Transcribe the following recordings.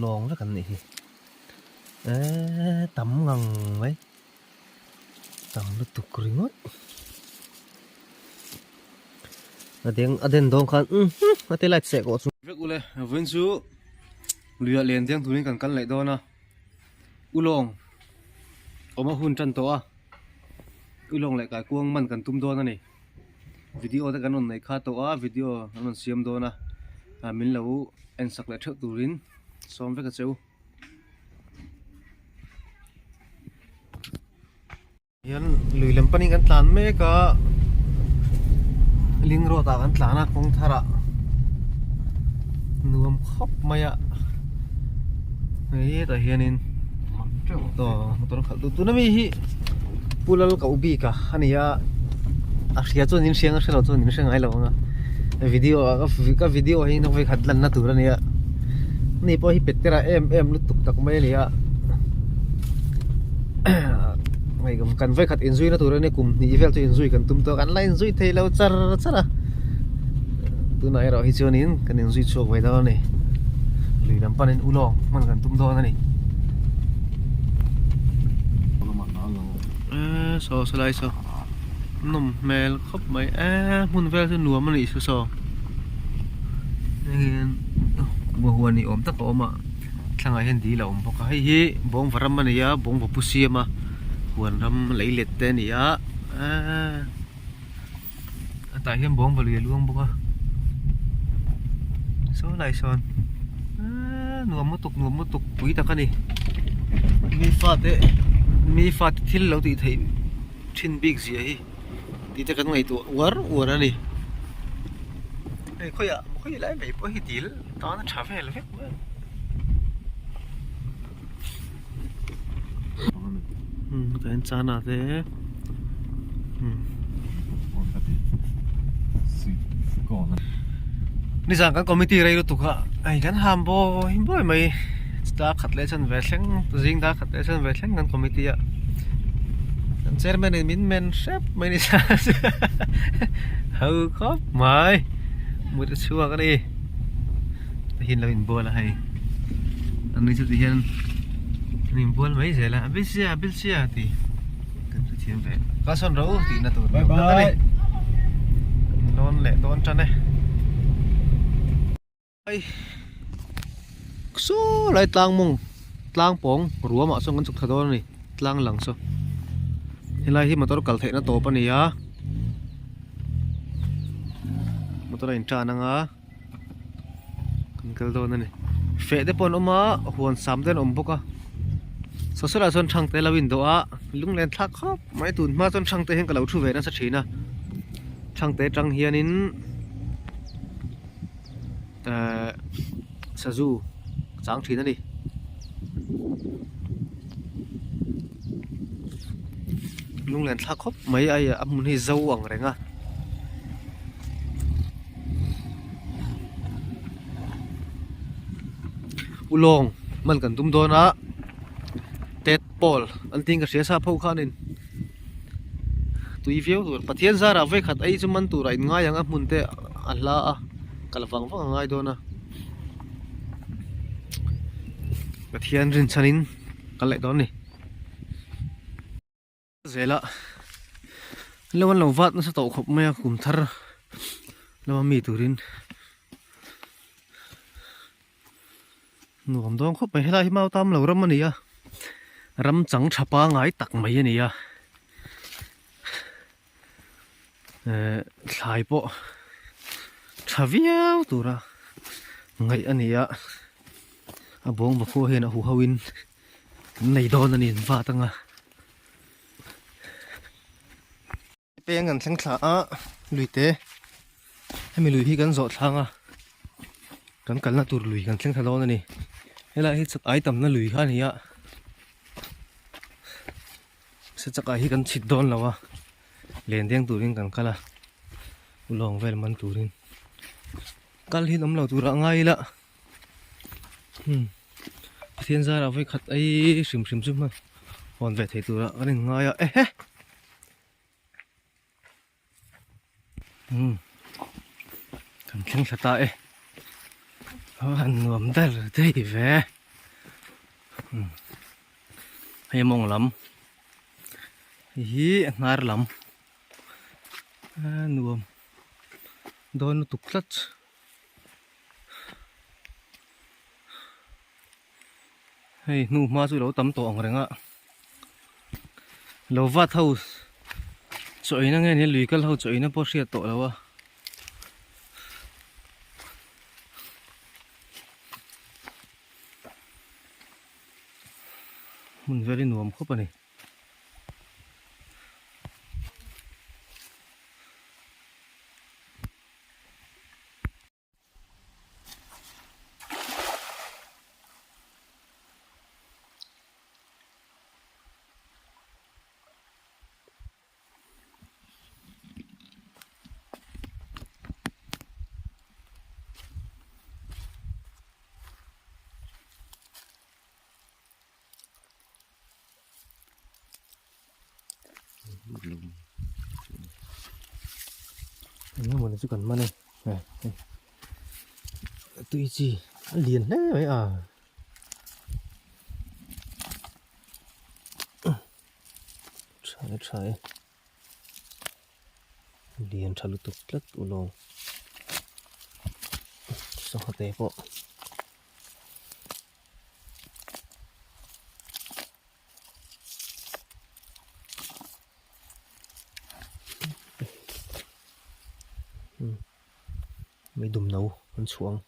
lon rất cần này tắm ngần mấy tắm nó tục kering ngót ở đền đông khăn ở đây lại sẽ có việc ule vẫn chú lừa liền tiếng tụi mình cần lại đó na ulong mà hun chân to ulong lại cái cuông mình cần tum đó này video ta cần này khá to video mình xem đó na mình lâu anh sắc lại trước tụi mình xong với cái châu yan lùi làm pani kan tlan me ka ling ro ta kan tlana kong thara nuam khop maya ei ta hianin to motor khal tu na mi hi pulal ka ubi ka ania a hria chu nin siang a hre chu nin seng ai lo nga video ka video hi no ve khatlan na tur ania ni po hi petera em lu tuk tak mai nia mày cũng cần phải khát enjoy nó tụi này cùng thì phải cho enjoy cần tum to ăn lại enjoy thấy lâu char char à tụi này rồi chưa nín cần enjoy chuộc vậy đó này lười làm pan nên ulong mình cần tum to này so lại so nằm mèo khóc mấy muốn về cho nuông mà này so nên bùa huan này ôm tất cả mà thằng ai hiện đi là ôm bọc cái hi bông varam mà này ya bông bọc pusi mà huan ram lấy lết tên này á tại hiện bóng vào lìa luôn bông à số lại son nuông một tục quý ta cái này mi phát thil lâu thì thấy trên big gì ấy thì ta cái ngày tuổi war này khơi lại vậy có gìtil đó nó trả về là hết cái anh cha nào thế đi sang cái committee này tụi họ ai gắn ham bo mày ta khát lệ chân về sáng riêng ta khát lệ chân về sáng ngân committee ạ anh chairman này men sếp mày đi sao hư khóc mày mua được xua cái đi hiện là mình bua là hay anh đi chút thì hiện mình buôn mấy giờ là biết xe thì cần phải thêm về cá son rấu thì là tụi bye bye non lẹ ton chân đây ai số lại tlang pong rùa mà xong con chụp thật đó này tlang lằng số hiện nay khi mà tôi cẩn thận nó tổ pa này á mà tôi đánh trà năng á cần cái đó này phê đấy pon oma huan sam den bốc à số là son thang te la window a lung len thak khop mai tun ma son thang te hen ka lo thu ve na sa thina thang te tang hianin sazu chang thina ni lung len thak khop mai ai amun hi zo ang renga ulong man kan tum do na Tết Paul anh tin cái xe sa phâu khan nên tùy phiếu rồi phát hiện ra là với khát ấy cho mình tụ lại ngay yang muốn thế ăn la cả là vắng vắng ngay đó na phát hiệnrin chanin cái lại đó này dễ lạ lâu anh lâu vắt nó sẽ tạo khop mày cùng thar lâu mì tụ rin nuông dong khop mày lại mau tam lâu ram này à ram chẳng chapa ngay tắc mấy này à khai bộ chaviao tu ra ngay anh này à bông và khô hiện à hu hawin này đó là niên vả tăng à bé ngân sang thả lùi té hay mình lùi hi gần giọt thang à gần gần là tu lùi gần sang thả đó này hay là hết ai tầm nó lùi khai này à sẽ chắc ai cần chít đòn là liền tiếng tụi mình cần cả là ulong về mình tụi mình cả khi nắm lâu tụi ra ngay là thiên gia là phải khát ấy sum mà còn về thấy tụi ra cái này ngay à cần chăng sẽ tại anh nuông đây rồi đây về hay mong lắm hi ngar lắm nuông đôi nó tục lắm hay nu mà chú lâu tắm tổ rồi ngạ lâu vắt thâu chọi nó nghe nên lùi cái lâu chọi nó bỏ xe tổ lâu à mình về đi nuông khóc à này nhưng mà nó chỉ cần mà này này tùy gì liền đấy vậy à trái liền trả lụt tục lất u lông sao họ tệ bộ mấy đùm nấu con xuống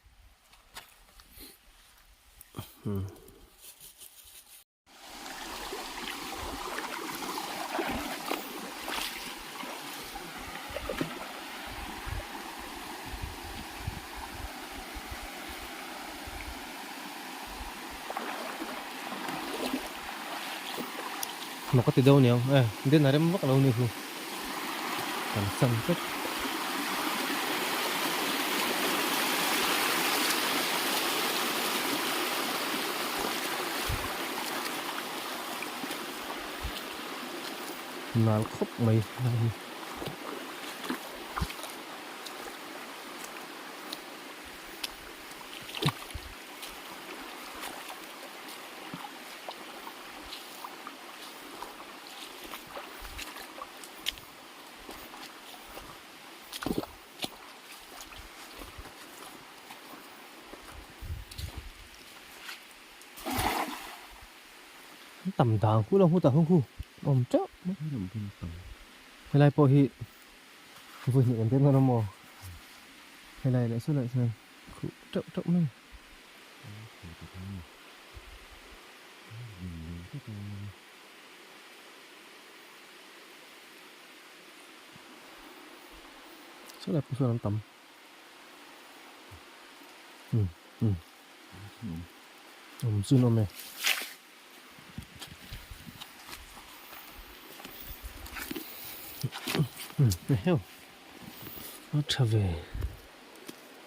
mà có từ đâu nhỉ đến này em mắc đâu nữa không còn sân rất nào khóc mày tầm tàng khu đâu khu tàng không khu ôm chớp hay lại bỏ hị vừa nhận tên nó mò hay lại xuất lại xem khu chậm chậm lên xuất lại xuất làm tầm dùn ôm này heo nó trở về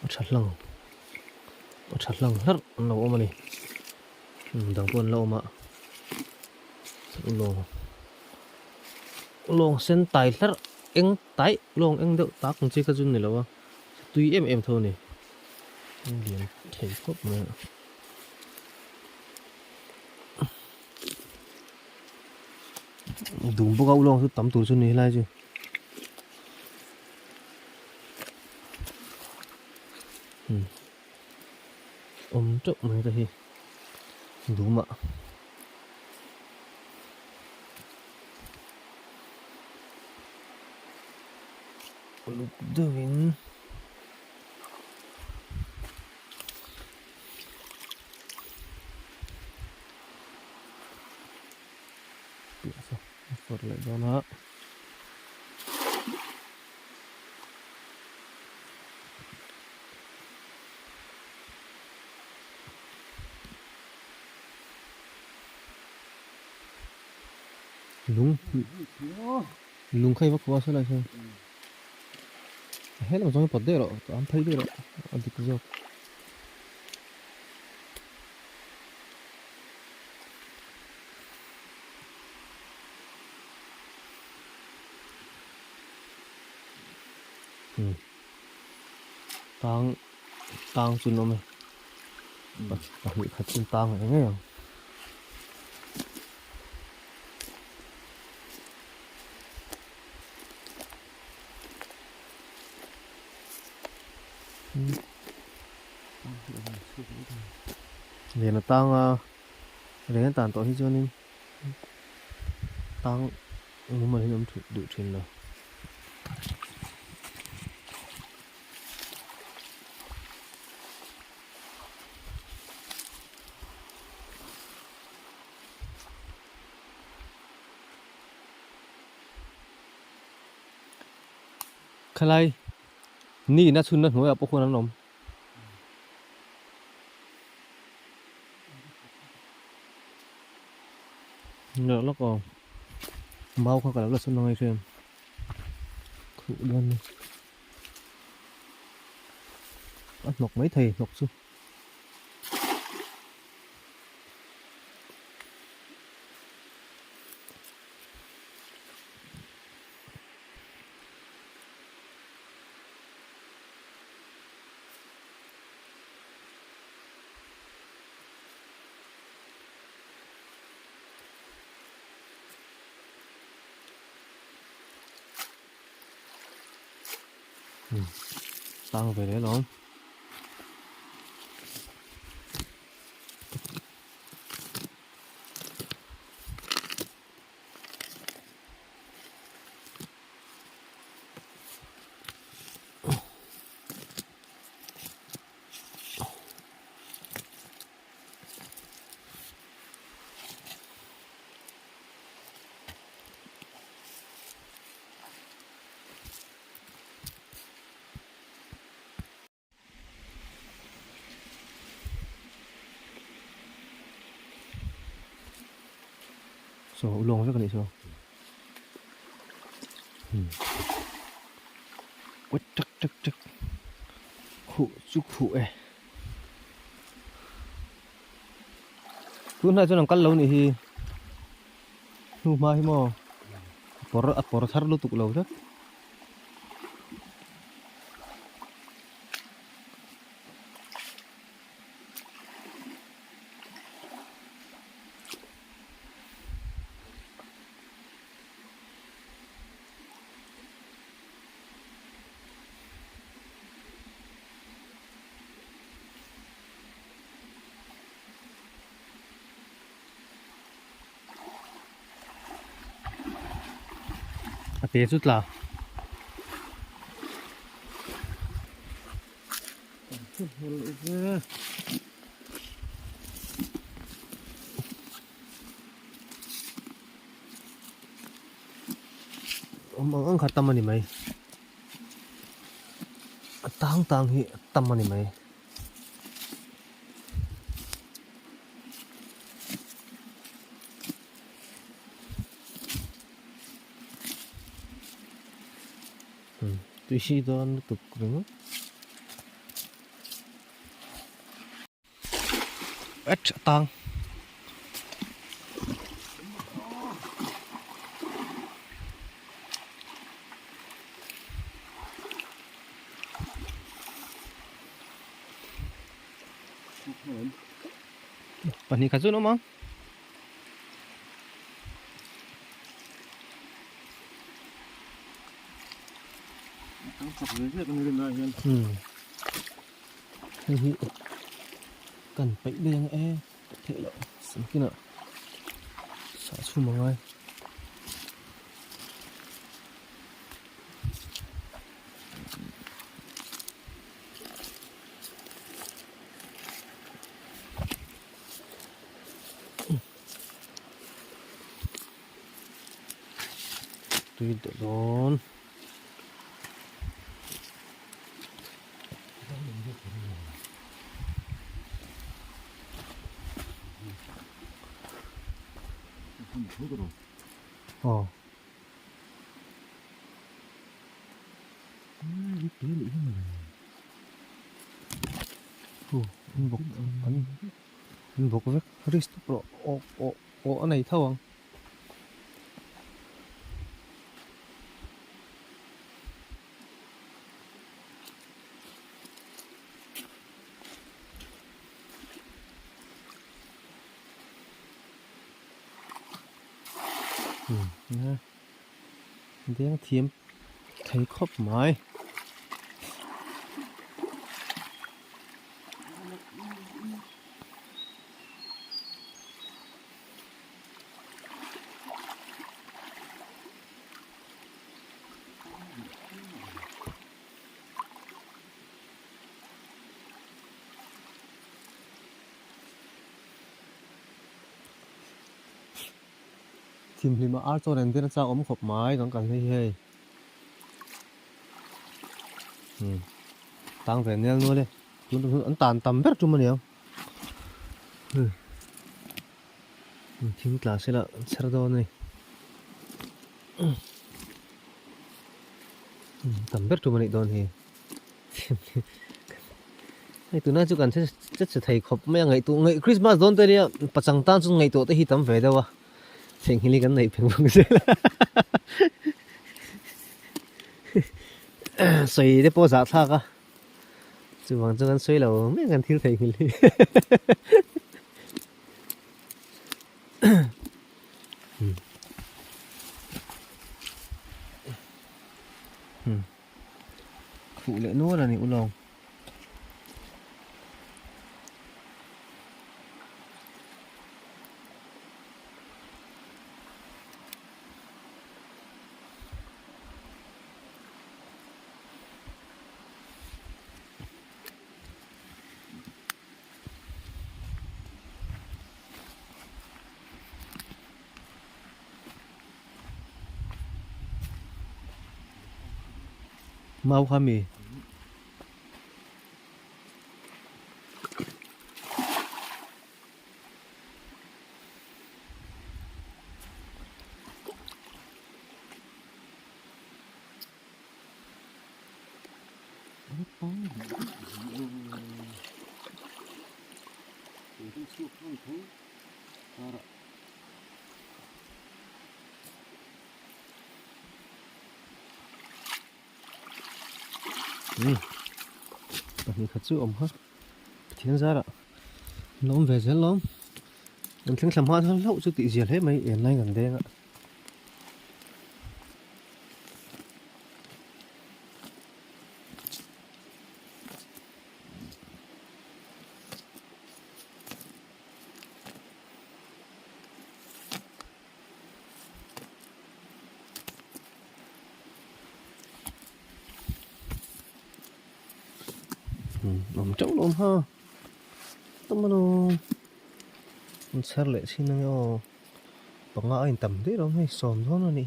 nó chặt lăng hết lâu mà này đằng quân lâu mà lông sen tài hết anh tài lông anh đỡ tác cũng chỉ cái chuyện này lâu tuy em thôi này liền thấy cốt mà đúng bốc áo lông tắm tủ xuân này lại chứ chậm này thì đúng mà lúc đừng Phật lại cho nó lung khay vắt qua sẽ lại xem hết là trong cái bọt đấy rồi anh thấy đấy rồi anh thì cứ dọc tang tang chun nó mày bị khát chân tang này nghe không vậy là tang để nó tàn tội hết cho nên tang nhưng mà nó đủ chuyện rồi khaiนี่นะชุนนะหัวปกคนนั้นนมเนอะแล้วก็เมาเขากับเราชุนน้อยเชื่อมขู่เดินăn nọc mấy thầy nọc xuống tăng về đấy nó so ulong rất là đẹp so quất chắc chắc chắc khụ chúc khụ ấy cứ này cho nó cắt lâu này thì nu mai mà por thar lu tục lâu đó thế chút là ang khatam ani mai tang hi tam ani mai tuy si don tục đúng ít tăng pani kazu no mang cần phải đen e thế là sẵn kia nọ xả xuống mọi người tùy tự đón 어. anh buộc với Christ pro o này thâu không นะเดี๋ยวเทียมไทยครบไม้ทีมลิมาอาร์โซเรนเดนจะอมขบไม้ต้องกันให้เฮ้ยตั้งแต่เนี้ยนู้นเลยจุดอันตานต่ำแบบจุ่มมันเดียวทีมกลาสละเสร็จแล้วนี่ต่ำแบบจุ่มมันอีกโดนเฮ้ยไอ้ตัวน่าจุกันจะไทยขบไม่ยังไงตัวไงคริสต์มาสโดนตัวเนี้ยประจังตั้งจุดไงตัวที่ตั้มเฟดาวะเสียงฮิลิกันไหนเพียงพอเสียละสวยได้โปรสาทากะจู่หวังจะกันสวยแล้วไม่กันทิ้งเสียงฮิลิขู่เลยนู้นอะไรนี่อุลองเมาความมีนี่ขัดสู้อมฮะเทียนซะละล้มเวรล้มมันถึงสามารถเล่าสุดติเสียเลยไหมเอ็นไรกันเด้งอ่ะล้มจ้องล้มฮะต้องมาดูมันเสร็จเลยสินะโย่ปังอ้ายต่ำที่เราให้สอนเท่านั้นนี่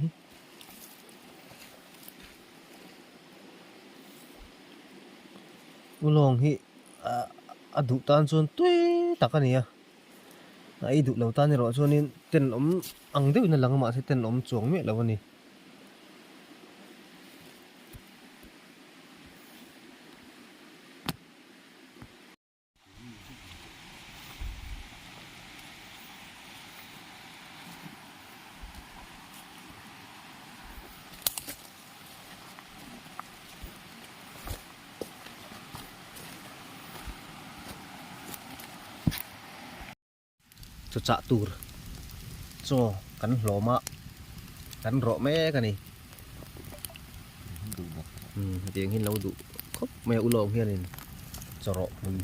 อุลองฮิดุตานส่วนตุ้ยตักกันเนี่ยไอ้ดุเหล่าตานนี่รอส่วนนี้เต้นอมอังเดียวนั่นหลังมาใช่เต้นอมจวงเมียแล้ววันนี้จะจัตูร์โซ่กันหล่อมากันรอแม่กันนี่เตียงหินเราดุครบแม่อุลองเฮียนี่จะรอมือ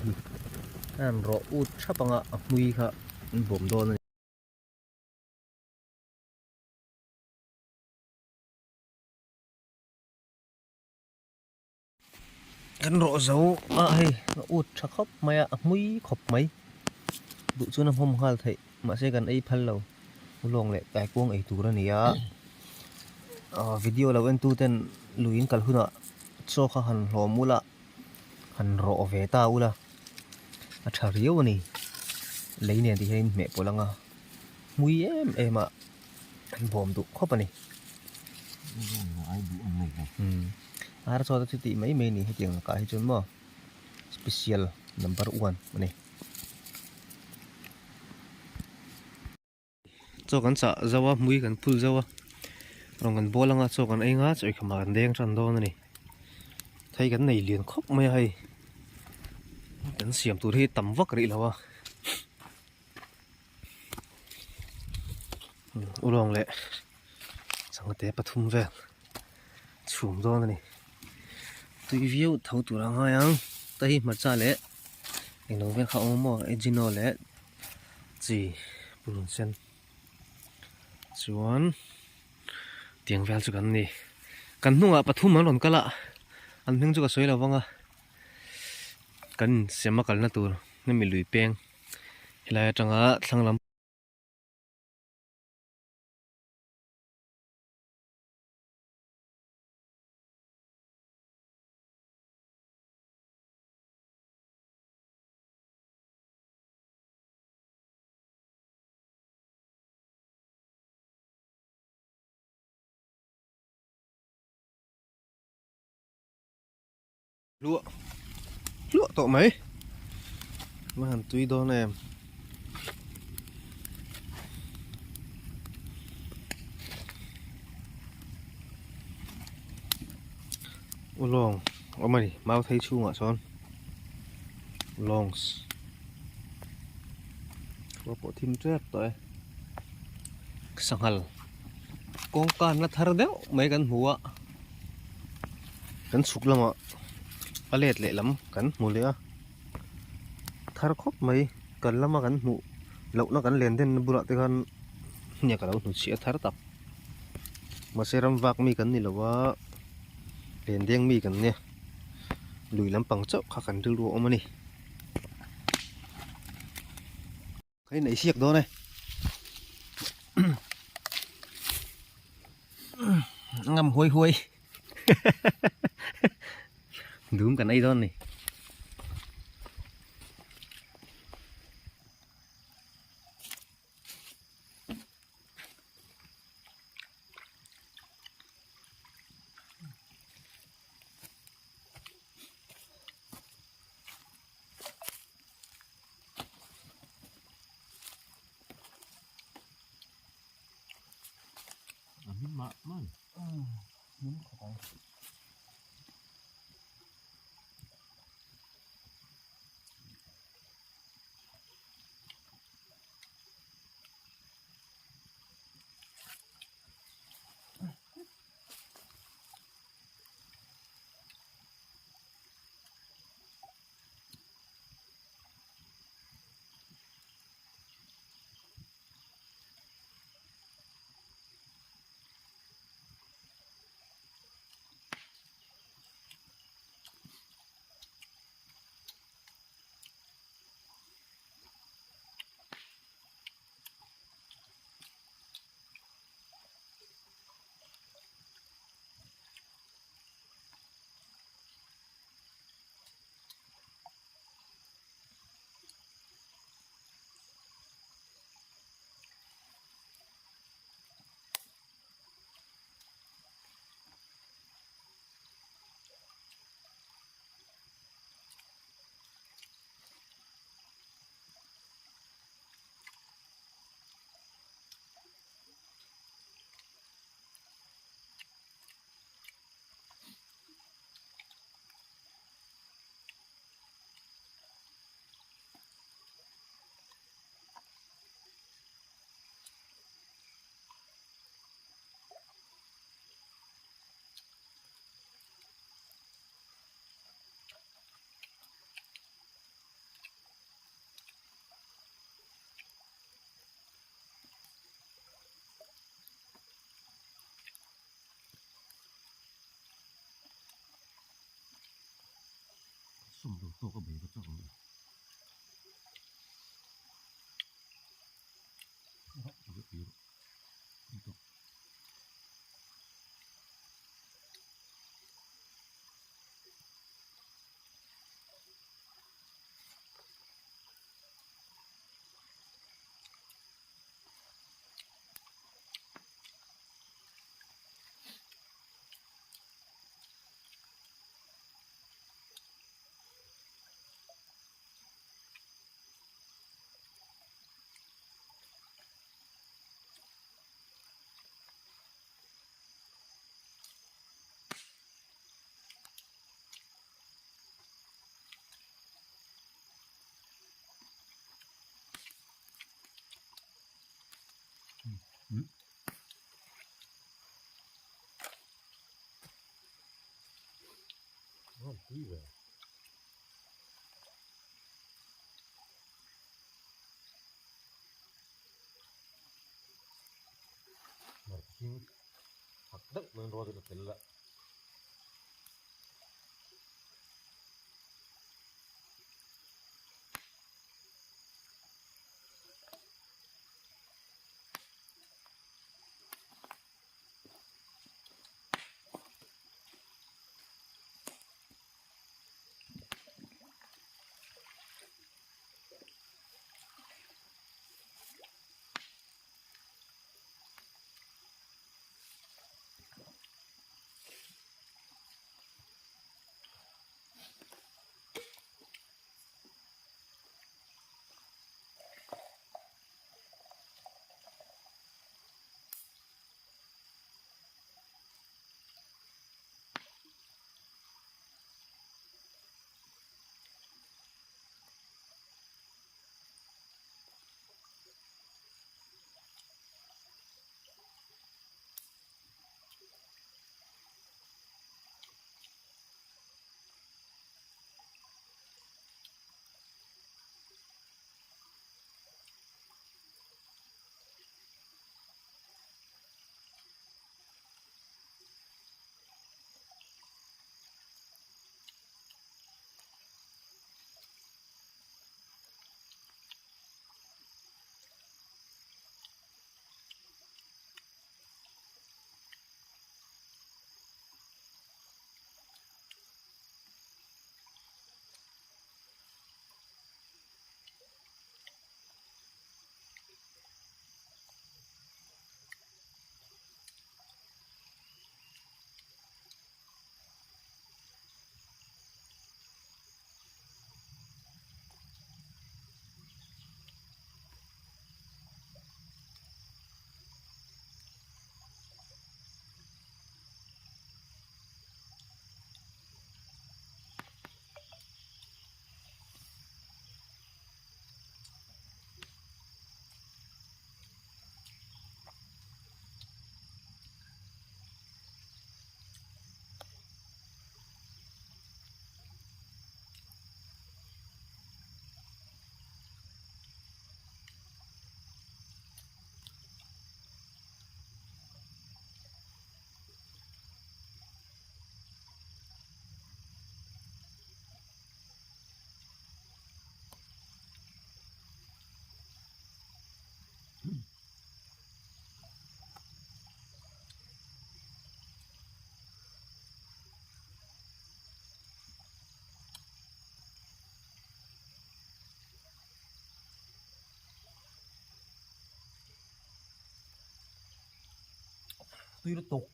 นั่นรออุดชับปังอ่ะมือค่ะผมโดนกันรอเสาไอ้อุดชักครบไม่อ่ะมือขบไหมดุชวนน้ำหอมฮัลไทยมาใช้กันไอ้พันเราอุลองเลยแต่กวงไอ้ตัวนี้อ่ะวิดีโอเราเอ็นตูเต้นลุยน์กัลหุ่นอ่ะโซ่ข้าหันหอมูละหันรอเวต้าอุละอัชาริโอนี่เลยเนี่ยที่เห็นเมฆพลังอ่ะมุยอ่ะบอมดุครบปะนี่อาร์โซ่ตัดที่ไม่เมนี่ให้เตียงกายจนมั้ง special number 1มันนี่โจกันสะเจ้าว่ามุยกันพูดเจ้าว่าลองกันบอลงอ่ะโจกันไอ้งาจะไอ้ขมากันแดงจันโดนนี่ไทยกันในเลียนครบไม่ให้กันเสียมตัวที่ต่ำวักรีแล้ววะอุลองเลย สังเกตปฐุมเวลสูงตัวนี่ตุยวิวเท่าตัวรังหายังแต่ที่มาจ่าเละเองน้องเวลเขาเอาหม้อเอจิโนเละจีปุ่นเส้นส่วนเตียงเวลจุกันนี่กันนุ่งอ่ะปฐุมมันหล่นกันละอันนึงจุกสวยแล้ววังอ่ะกันเสียมากันนะตัวนี่มีลุยเปียงเฮลัยจังอ่ะทั้งลำlúa tổ mấy mà hẳn tuy đó nè ô long ô mày mau thấy chu ngọ son longs và bộ thím trép tới sang hal con can nó thar đéo mấy căn hùa căn sụp lắm ạ alet lệ lắm căn mù lẽ thar khóc mấy căn lắm mà căn mù lậu nó căn liền tên bùa tới căn nhà cả đâu nó sẽ thar tập mà sẽ ram vạc mi căn này làว่าliền đen mi căn nè lùi lắm bằng chốc khá căn rượu mà nè cái này xiếc đó này ngâm hôi hôi đúng cả này đó này mạ man đúng không sum đồ to có bảy cái chắc rồi đó cái gì đó quý về mà chính thật đất nên rồi thì là tiền lệ tuy nó tục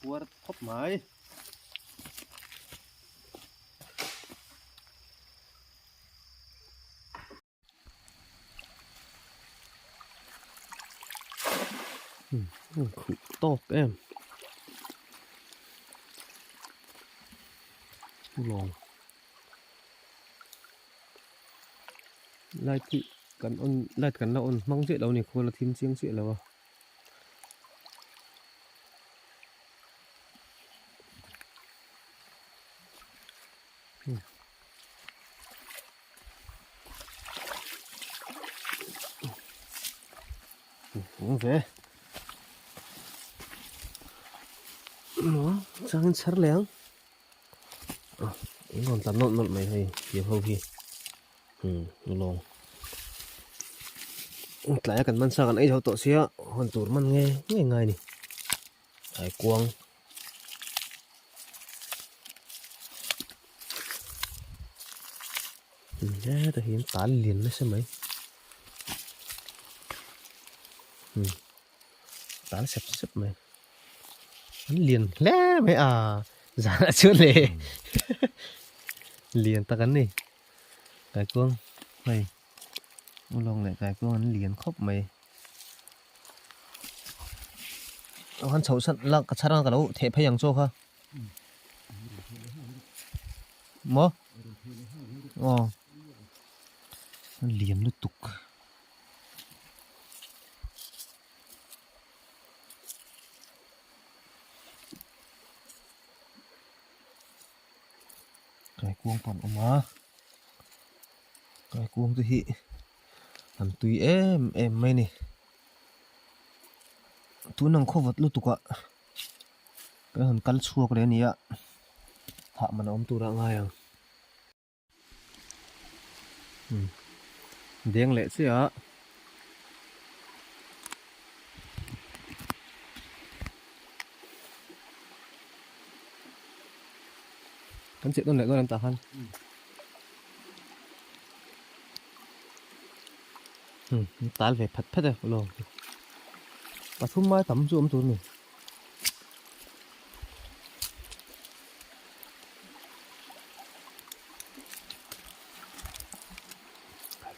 buat khóc mãi khủ to các em lòng lai thị cắn ôn lai cắn là ôn mong chuyện đâu này không là thêm chiêng chuyện đâu không về nó sang sắt léng còn tắm nộn nộn mày hay nhiều hâu hi nó lòng lại cần man sang ấy cháu tổ xía hoàn tủ man nghe ngay ngay này hải quang ra ta hiện tán liền nó xem mấy tán sẹp sẹp mày hắn liền lé mày à giá đã chưa lệ liền ta gắn này cái cuông mày ô lòng lại cái cuông hắn liền khóc mày hắn xấu sẵn là cái sao cái đâu thể phải yang cho ha mò nó liếm nó tục cái cuông còn mà cái cuông tôi hị làm tùy em mày nè tú nang khó vật luôn tục ạ cái hòn cắn xua cái đấy nè hạ mà nó ôm tu ra ngay à đen lệ chứ ạ cắn chuyện con lại con làm tả hơn tái về phật phật rồi luôn bà thun mai tắm ruộng tuần này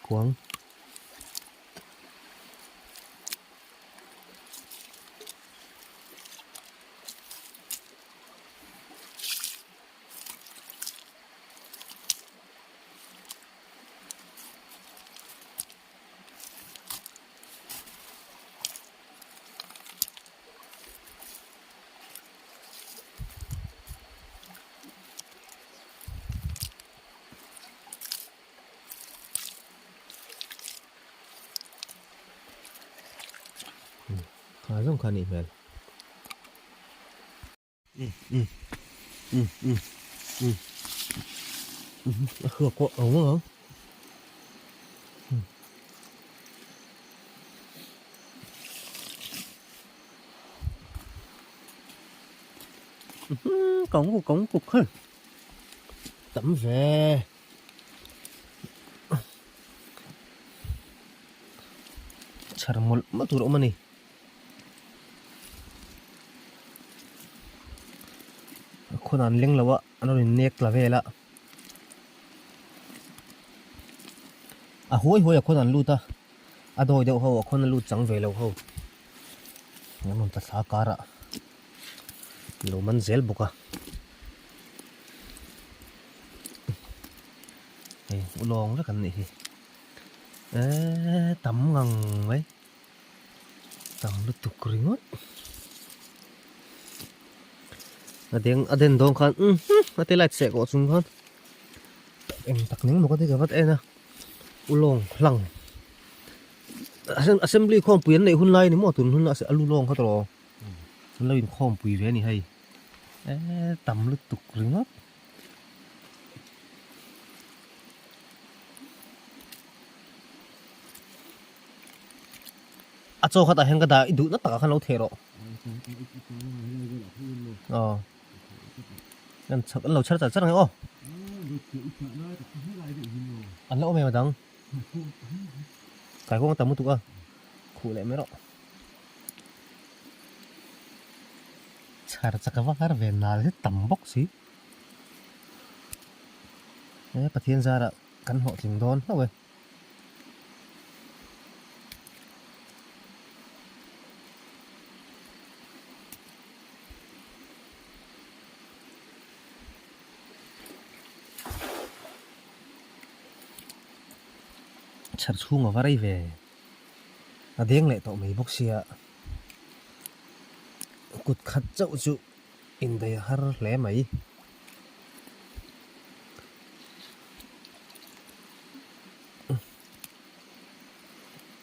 quăng không khả niệm khửa quá ống cống cục hơn tắm về chả một mất thủ độ mà nèคนอันเลี้ยงแล้ววะอันนั้นเน็กละเวละห้วยคนอันรู้ตาโดยเดี๋ยวเขาคนอันรู้จังเวแล้วเขางั้นมันจะสาการะโลมันเซลบุกะเฮ้ยลองแล้วกันนี่ตำงังไว้ตำลุตุกริงดaden dong khan ate light se ko chung khan em tak ning mo ka te ka vat ena ulong hlang assembly khom puyan nei hun lai ni mo tun hun alu long kha tro hun lai khom pui ve ni hai tam lu tuk ringot cho khata heng ka da idu na ta khan lo thero nên chắc lâu chắc chắn rồi ô ăn lỗ mày mà đắng cái con tầm một tụi khủ lại mấy đó chả chắc cái vác về nào hết tầm bóc xí đấy bà thiên gia đã căn hộ trình đón đâu rồi chặt chuông ở đây về là điên lại tụi mấy bốc xia cột khát chậu chịu in đây har lẽ mấy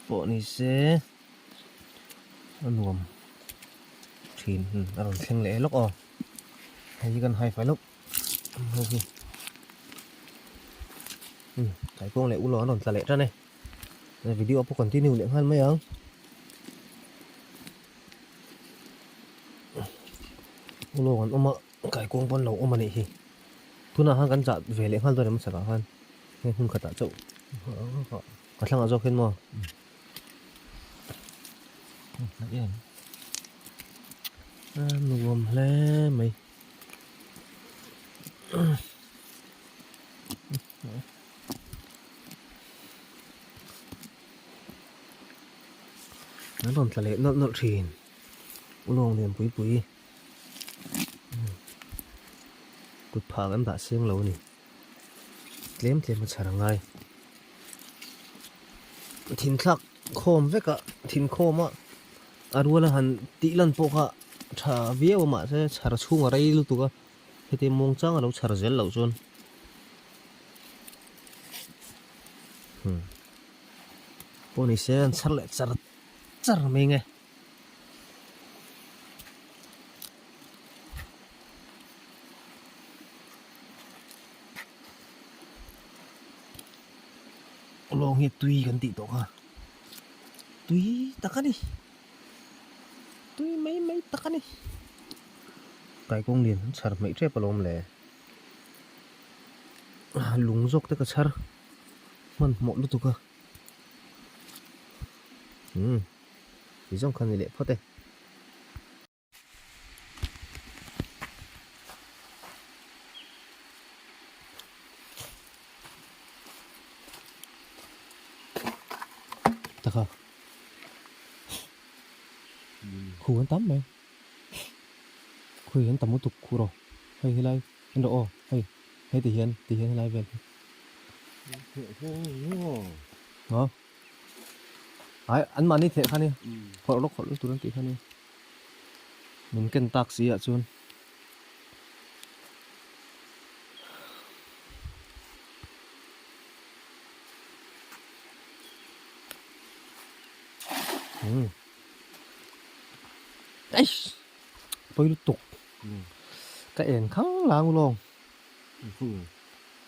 bộ này sẽ nuông thìn rồi xem lẽ lúc hay gần hai phải lúc ok cái con lại u ló nó lẽ ra này video có continue lượng hơn mấy không u ló còn cái con con lẩu mà này thì thu nào hàng cắn chặt về lượng hơn rồi nó sẽ cả hơn nên không cần tạ chậu cả thằng ở do khen mò nuông lên mày nó còn là lệ nó thìn luôn liền bụi cột phá em đã xương lâu này tlem mà chả ngay thìn khắc khom với cả thìn khom á aru là hàn tị lần bộ cả chả vía mà sẽ chả chung ở đây luôn tụi cái thì tìm mong chẳng ở đâu chả dễ lâu chôn bố này sẽ chả lại chả mình nghe lo nghe tùy gần tị tổ ha tùy tắc đi tùy mấy tắc đi cái công liền chả mấy trẻ bao lom lẻ lúng dốc tất cả chả mình một lúc tụi cơ 이 정도는 내 퍼대 다가 khu tắm mày khu tắm một tục khu rồi hay lại anh độ hay hay thì hiền lại về hả ai anh mà đi thế khăn đi khỏi lúc tụi nó tí khăn đi mình cần taxi ạ chun ấy bơi lúc tục cái ẻn khăng láng luôn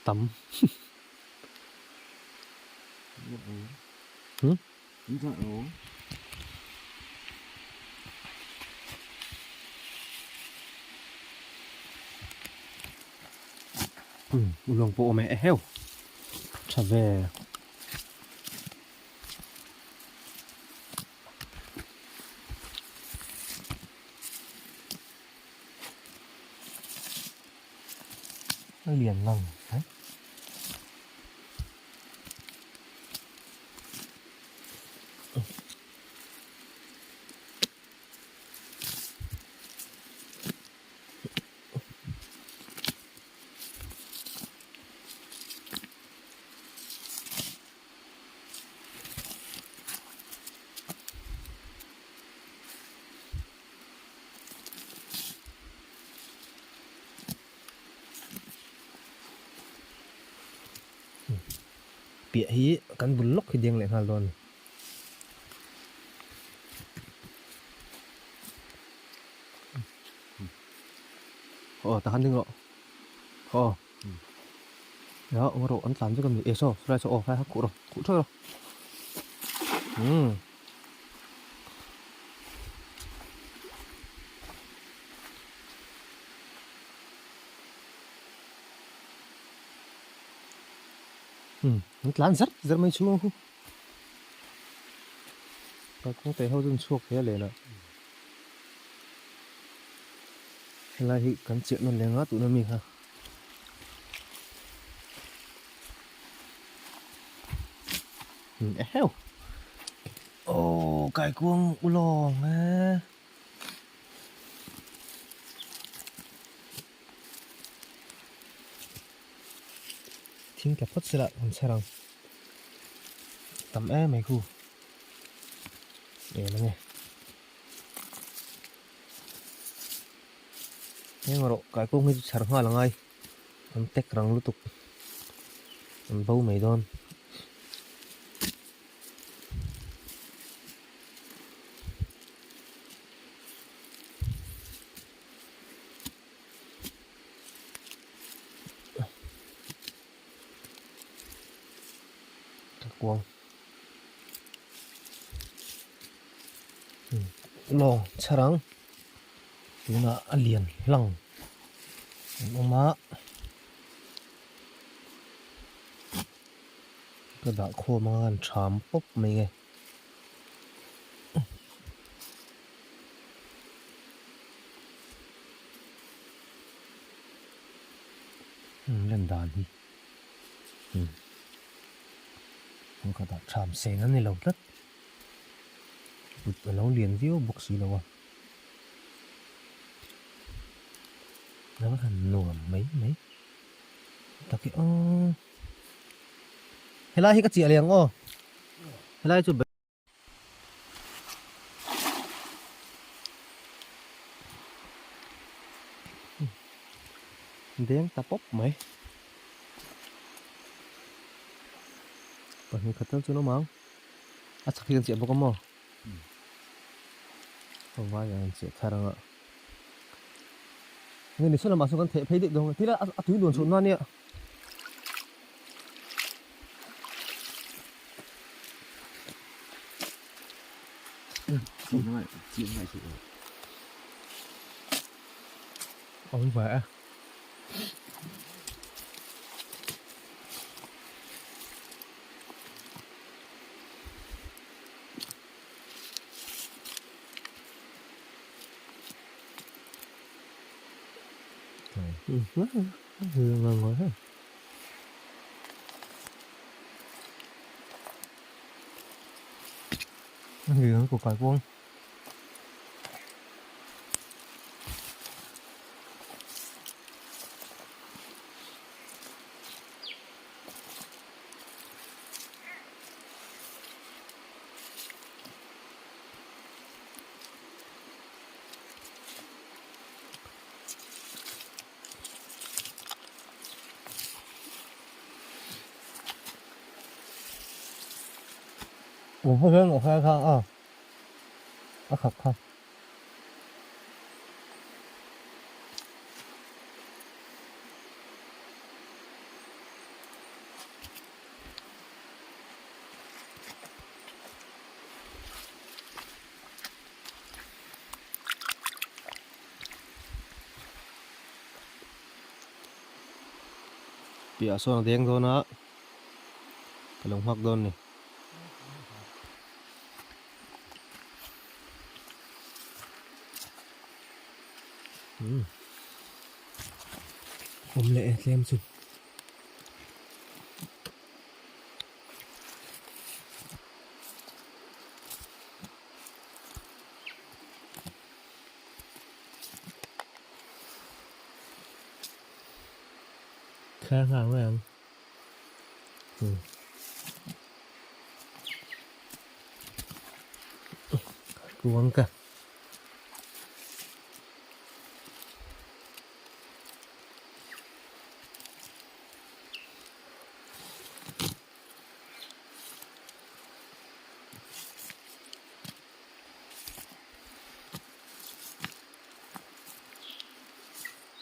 tắm luồng bộ mẹ heo trở về nó liền lòng đấy bịa hí cắn bún lóc khi điên lại hà luôn ta hắn đừng rõ đó ông rồi ăn tạm cho cầm ế so phải so phải hắc cụ rồi cụ thôi rồi nó lán rất mấy chú không có cũng thể hao dân chuộc thế này nè là hiện cắn chuyện nó lên ngắt tụi nó mình ha heo cái cuông u lò ngheทิ้งกับพัดสลัดของชาลังตำแม่กูเดี๋ยวนะเนี่ยมาโรกายกุ้งให้ชาลังว่าละไงมันเต็กรังลุตุกมันเบาไม่โดนกวางลองชารังดูนะอเลียนหลังออกมาก็ด่าโคมากันชามปุ๊บไม่ไงเล่นด่านนี่มันก็ด่าชามเซนั่นนี่เราลัดบุตรเราเรียนวิวบุกสีแล้ววะแล้วมันหน่วมไหมตะกี้ helai hi ka chi aliang o helai chu đen tapop mày còn khát nước chú nó máu à chắc hiện chuyện bốc mò không phải là chuyện thay đâu ạ nên để số là masuk kan thấy được đâu thì là túi đồn xuống non nè Chuyện này chị ông vẽ ngon quá ha người của cải vuông我看看啊，看。Bịa số là tiếng thôi nó cái lồng hoặc đơn này ôm lệ xem sụp khá hàng với em cuống cả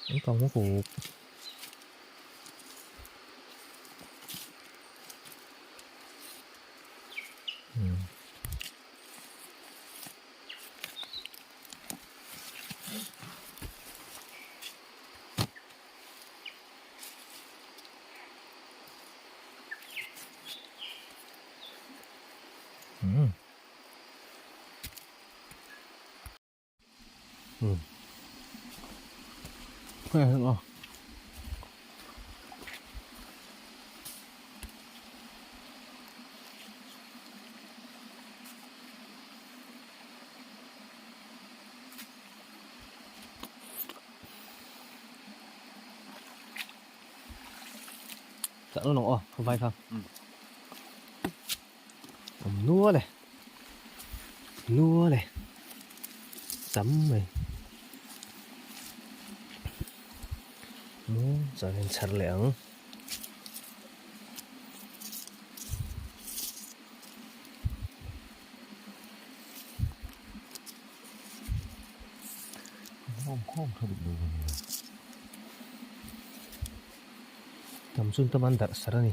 vẫn còn có phụ khỏe hơn không chả nó nổ không phải không lúa này sắm này giờ nên chặt lẻng không được đâu tầm sun tâm ăn đặt sara ni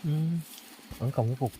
vẫn còn cái cục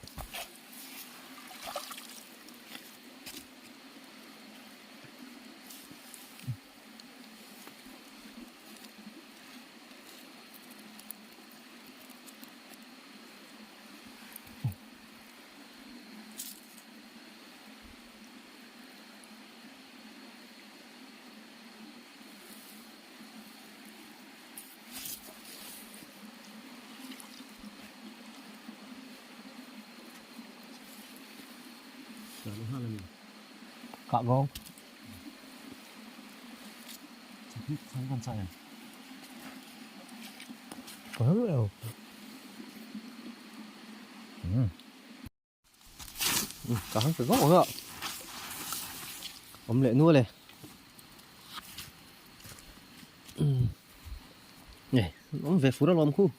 Rồi nó là mình cọ gông không còn sai à? có hết đâu có hết cái gốc rồi ống lệ nuôi này này nó về phú đô lòm khu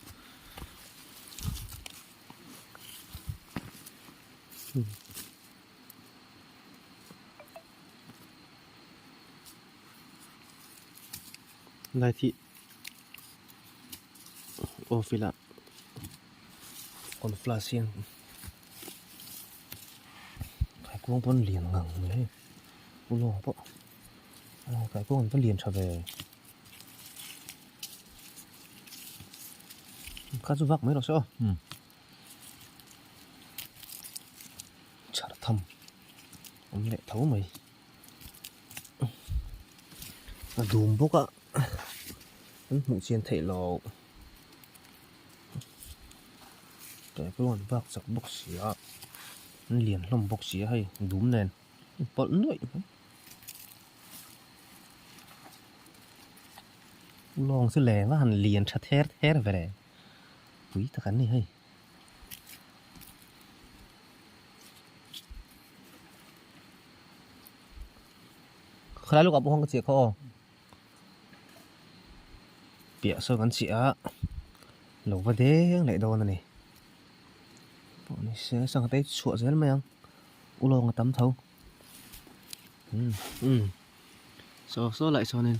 này thị ô phi lạ còn flasian cái cuống vẫn liền ngẩng đấy u lô bộ cái cuống vẫn liền trở về cá du vạc mấy rồi sao chả được thầm ông lại thấu mày là đùm bốc ạ mụ chiên thể lò cái con vạc giặc bốc xía liền lòng bốc xía hay đúng nền bận nữa lองสิแหลว่าหันเลียนชัดแท้แท้ไปเลยอุ้ยตะกันนี่เฮ้ยใครลูกกับห้องกระเจี๊ยเขาเปียโซ่กันเสียหลงประเดี๋ยวไหนโดนนี่พวกนี้เสียสังเกตสวดเสียไหมยังอุโลงกับตำเท้าโซ่lạiโซ่nên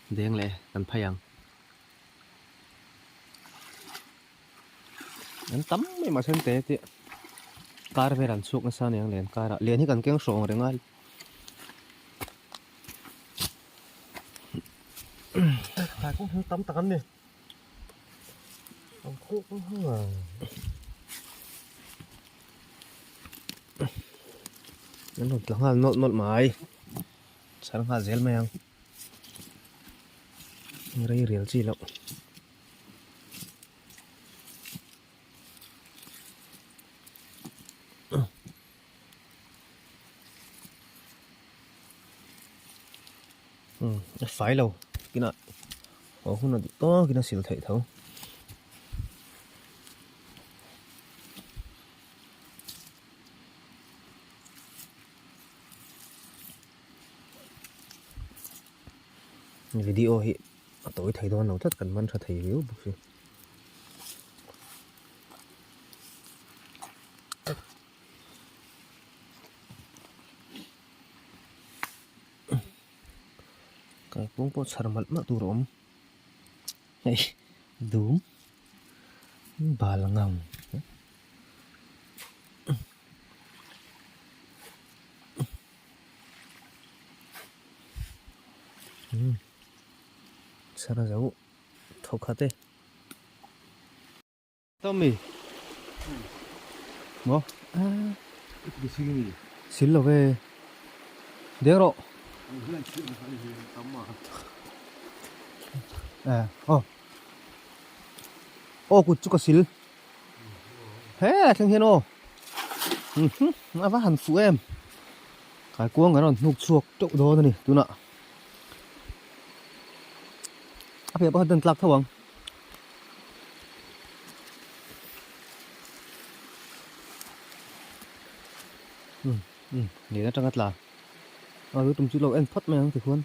đen lệ cần phải ăn anh tắm mấy mà xem tệ thì cá về đàn suốt cái sao này liền cá liền thì cần kéo sổ để ngay phải cũng không tắm tắm đi không khô cũng không à nó kiểu là nốt mày sáng hà dễ mày ăn rây riel chi lộc phải lâu cái nào không nào to cái nào xỉu thể thấu video hiện tối thầy đoan nấu rất cần văn cho thầy yếu bục gì cái cũng có sờ mặt mà tu rộm này đúng bà là ngầm sao nó giấu thâu khát thế Tommy 뭐? 이게 지금이 실로 왜 내로 그냥 지금 사는 엄마 그쪽 실 thế thằng hiền ô nó vắt hẳn phụ em cái cuống cái nó nục chuộc trộn đồ này tôi nọ áp hiệp bao tân lạc thôi để nó trong ngắt là cái tùng chú lâu em thoát mày thì khuôn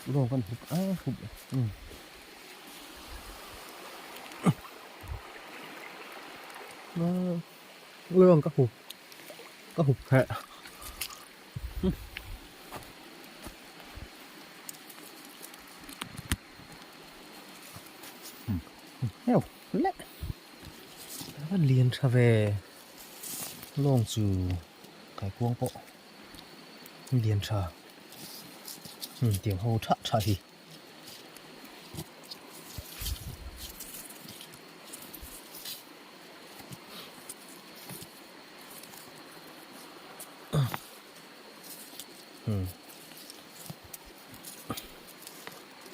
luôn con hụp nó luôn các hụp hệ heo lẹ vẫn liền trở về long chủ cái cuông bộ liền trở tiếng hô chạ chạ thì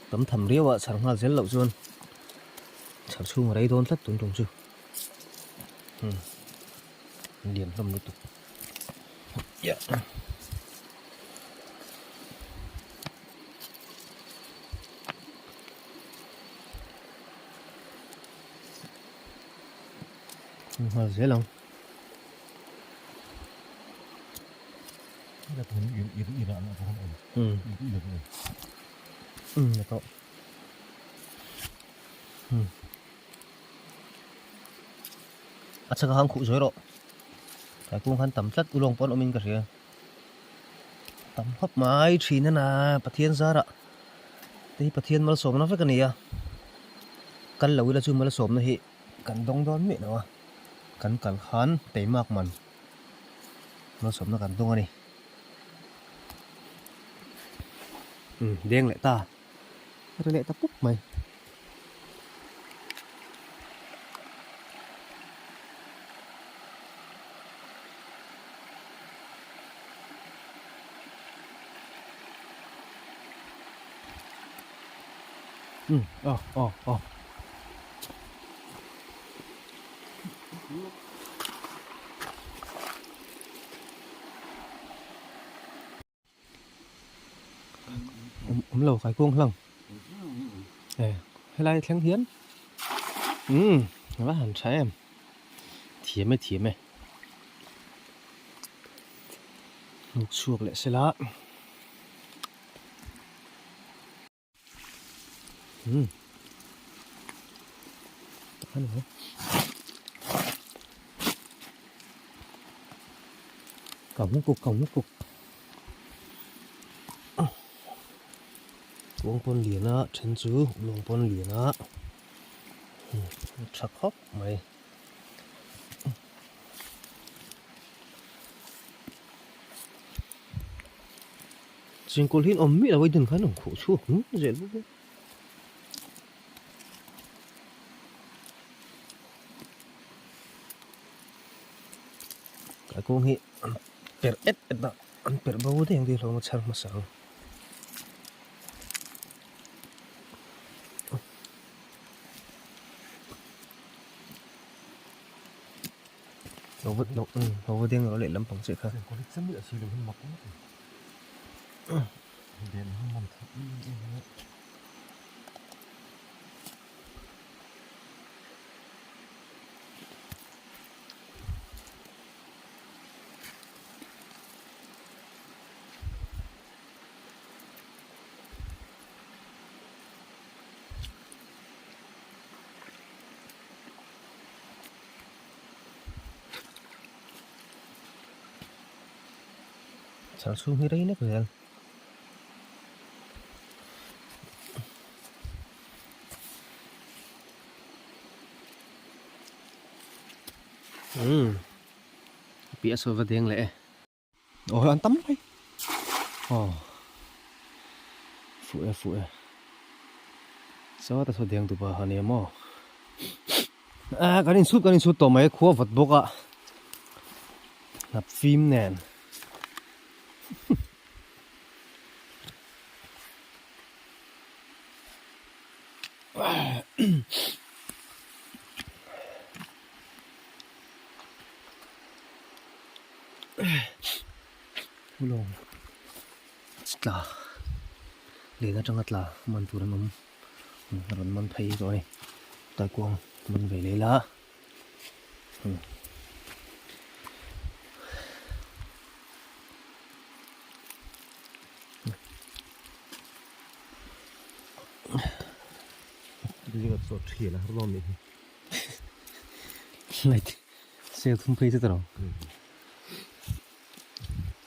tấm thầm riêu ạ sáng hoa dễ lậu luôn chả chung ở đây đốn rất tốn trồng chưa liền rầm liên tục dạ hoa dễ lòng là tôi yên là nó không ổn yên được rồi là cậu chắc là hàng cụ rồi đó cái cũng hắn tầm chất ulang pon omin cái gì tầm hấp mai chỉ nên là bát thiên ra đó thì bát thiên mà sớm nó phải cái này à căn lâu là chưa mà sớm nó hi căn đông đón miệng nào căn căn khán tế mạc mình nó sớm nó căn đông này đen lại ta rồi lại ta cúp mày lâu cái cuông lằng hay là thằng hiến nó hẳn trái em thiếm mày một chuột lại sẽ lá ăn nữa cổng cục uống pon liền á chân chú uống pon liền á chắc hấp mày trên con hin ôm mít là với đừng khá nồng khổ chua dễ lúc đấy cái con hi per et da ăn per bao thế đi rồi mà sáng mà sáng nó vừa tiếng nó lại lắm bằng sự khác có lịch sớm nữa xíu đừng mọc đèn không mong thật sáng xuống hơi đấy nữa kìa bịa sôi vào tiếng lệ ôi ăn tắm đấy phụ sao ta số tiếng tụ bà hả nè mò cái này sút tổ máy khua vật bốc ạ nạp phim nè lông là để nó trong ngắt là mình phụ nó rồi mình thấy rồi tại quang mình về lấy lá đi gặp sốt khỉ là không làm gì lại xe không thấy thế nào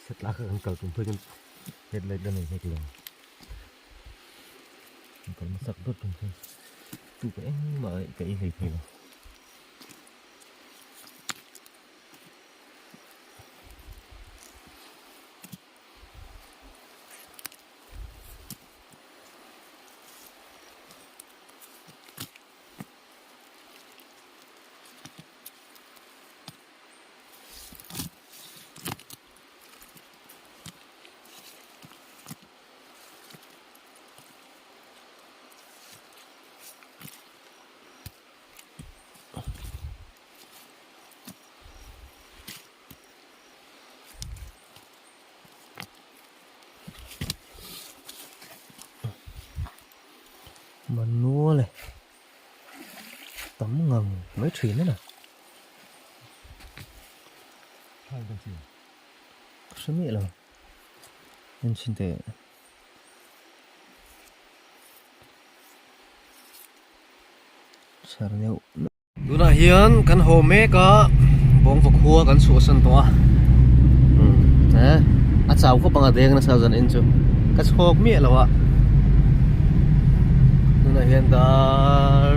set lá cái cầu cũng phải hết lại đây này hết rồi còn nó sặc đốt không thôi tụ cái mà cái gì rồi ngầm mấy thuyền nữa nè hai con chim số mẹ rồi nên xin tệ sao nhauดูนะเฮียนกันโฮเมก็บงฝักหัวกันสัวสันตัวนะอาจารย์ก็ปังอาเดงนะสาวจันอินจูก็ชอบเมียแล้วอะดูนะเฮียนดา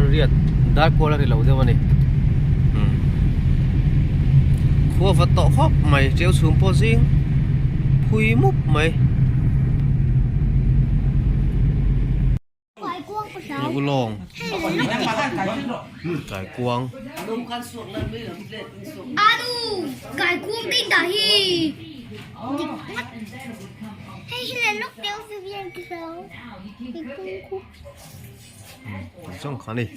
เรียดดาร์กโคลาริเหล่าเดียววันนี้ขัวฟัดต่อครอบใหม่เจ้าสูงโพซิงพุยมุบใหม่ Quái cuông của cháu. อย่ากูลองไก่กวาง À đù, cái cuông kinh cả hi. Dịch mắt. Hay là lúc đeo sự viên cái cháu. Cái cuông cuông. ช่องขานี่